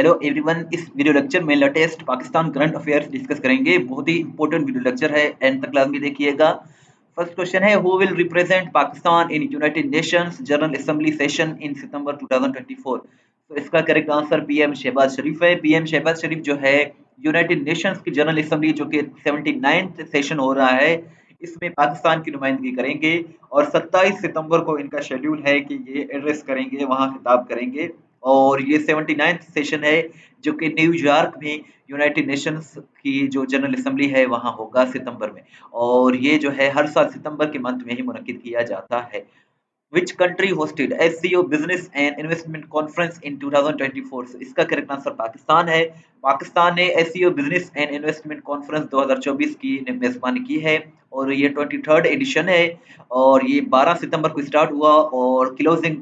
Hello everyone, इस video lecture में latest Pakistan current affairs discuss करेंगे। बहुत ही इंपॉर्टेंट वीडियो लेक्चर है, एंड तक लाजमी देखिएगा। फर्स्ट क्वेश्चन है, who will represent Pakistan in United Nations General Assembly session in September 2024। तो इसका correct answer PM Shehbaz Sharif है। पीएम शहबाज शरीफ जो है यूनाइटेड नेशंस की जनरल असेंबली जो कि 79th सेशन हो रहा है, इसमें पाकिस्तान की नुमाइंदगी करेंगे और 27 सितंबर को इनका शेड्यूल है कि ये एड्रेस करेंगे, वहाँ खिताब करेंगे। और ये 79th सेशन है जो कि न्यूयॉर्क में यूनाइटेड नेशंस की जो जनरल असेंबली है वहाँ होगा सितंबर में। और ये जो है हर साल सितंबर के मंथ में ही मुनक्किद किया जाता है। Which country hosted SCO Business and Investment Conference in 2024? So, इसका करेक्ट आंसर पाकिस्तान है। पाकिस्तान ने SCO Business and Investment Conference 2024 की मेजबानी की है और ये 23rd एडिशन है और ये 12 सितंबर को स्टार्ट हुआ और क्लोजिंग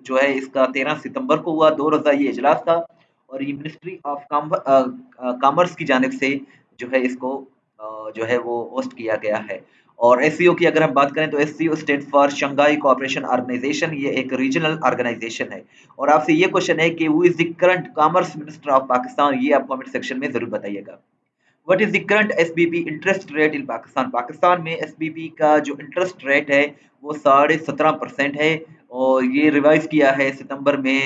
जो है इसका 13 सितंबर को हुआ। 2 रोज़ा ये इजलास था और ये मिनिस्ट्री ऑफ कॉमर्स की जानिब से जो है इसको जो है वो होस्ट किया गया है। और एससीओ की अगर हम बात करें तो SCO stand for Shanghai cooperation organisation, ये एक रीजनल ऑर्गेनाइजेशन है। और आपसे ये क्वेश्चन है कि who is the current commerce minister of Pakistan, ये आप कमेंट सेक्शन में जरूर बताइएगा। What is the current SBP interest rate in Pakistan? Pakistan में एसबीपी का जो इंटरेस्ट रेट है वो 17.5% है और ये रिवाइज किया है सितंबर में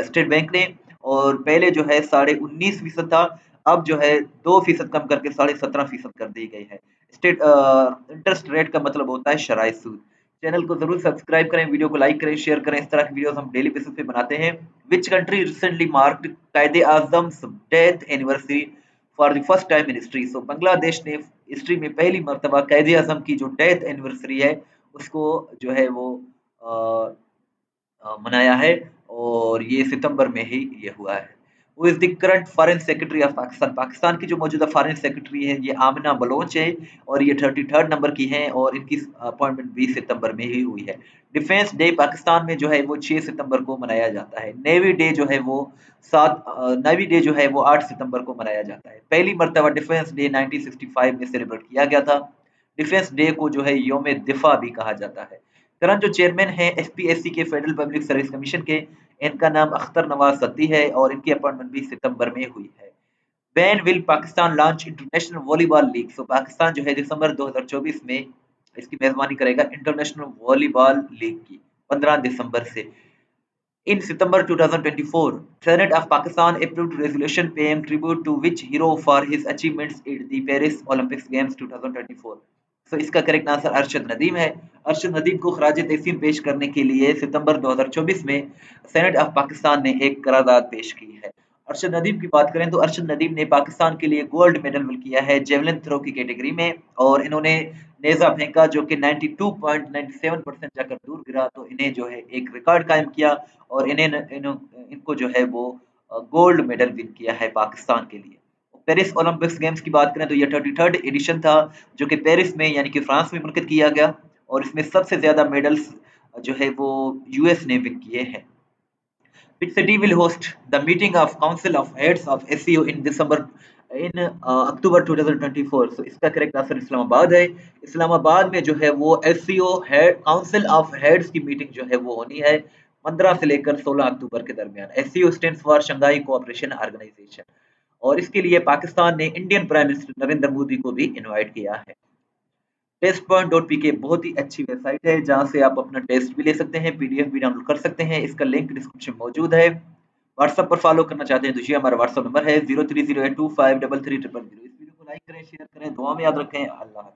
स्टेट बैंक ने। और पहले जो है 19.5% था, अब जो है 2% कम करके 17.5% कर दी गई है। स्टेट इंटरेस्ट रेट का मतलब होता है शराय सूद। चैनल को जरूर सब्सक्राइब करें, वीडियो को लाइक करें, शेयर करें। इस तरह की वीडियोस हम डेली बेसिस पे बनाते हैं। Which country recently marked Quaid-e Azam death anniversary for the first time in history? So Bangladesh ने हिस्ट्री में पहली मर्तबा कायदे आजम की जो डेथ एनिवर्सरी है उसको जो है वो मनाया है और ये सितंबर में ही ये हुआ है। वो is the current foreign secretary of Pakistan? Pakistan की जो मौजूदा फॉरेन सेक्रेटरी है ये आमिना बलोच है और ये 33rd नंबर की हैं और इनकी अपॉइंटमेंट 20 सितंबर में ही हुई है। डिफेंस डे पाकिस्तान में जो है वो 6 सितंबर को मनाया जाता है। नेवी डे जो है वो नेवी डे जो है वो 8 सितंबर को मनाया जाता है। पहली मरतबा डिफेंस डे 1965 में सेलिब्रेट किया गया था। डिफेंस डे को जो है योम दिफा भी कहा जाता है। करंट जो चेयरमैन है एसपीएससी के फेडरल पब्लिक सर्विस कमीशन के, इनका नाम अख्तर नवाज सत्ती है और इनकी अपॉइंटमेंट भी सितंबर में हुई है। When will Pakistan launch international volleyball league? So Pakistan जो है दिसंबर 2024 में इसकी मेजबानी करेगा इंटरनेशनल वॉलीबॉल लीग की 15 दिसंबर से। In September 2024, Senate of Pakistan approved resolution paying tribute to which hero for his achievements at the Paris Olympics Games 2024? So इसका correct answer Arshad Nadeem है। अरशद नदीम को खराज तहसीन पेश करने के लिए सितंबर 2024 में सेनेट ऑफ पाकिस्तान ने एक करारदाद पेश की है। अरशद नदीम की बात करें तो अरशद नदीम ने पाकिस्तान के लिए गोल्ड मेडल विन किया है जेवलिन थ्रो की कैटेगरी में और इन्होंने नेजा फेंका जो कि 92.97% जाकर दूर गिरा, तो इन्हें जो है एक रिकॉर्ड कायम किया और इनको जो है वो गोल्ड मेडल विन किया है पाकिस्तान के लिए। पेरिस ओलंपिक्स गेम्स की बात करें तो ये 33rd एडिशन था जो कि पेरिस में यानी कि फ्रांस में मुनक़िद किया गया और इसमें सबसे ज्यादा मेडल्स जो है वो यूएस ने विन किए हैं। Which city will host the meeting of Council of Heads of SCO in October 2024? So इसका करेक्ट आंसर इस्लामाबाद है। इस्लामाबाद में जो है वो SCO काउंसिल ऑफ हेड्स की मीटिंग जो है वो होनी है 15 से लेकर 16 अक्टूबर के दरमियान। SCO stands for Shanghai cooperation organisation और इसके लिए पाकिस्तान ने Indian prime minister Narendra Modi को भी इनवाइट किया है। test.pk बहुत ही अच्छी वेबसाइट है जहां से आप अपना टेस्ट भी ले सकते हैं, पीडीएफ भी डाउनलोड कर सकते हैं। इसका लिंक डिस्क्रिप्शन में मौजूद है। व्हाट्सएप पर फॉलो करना चाहते हैं तो ये हमारा व्हाट्सएप नंबर है 0308253300। इस वीडियो को लाइक करें, शेयर करें, दुआ में याद रखें। अल्लाह हाफिज़।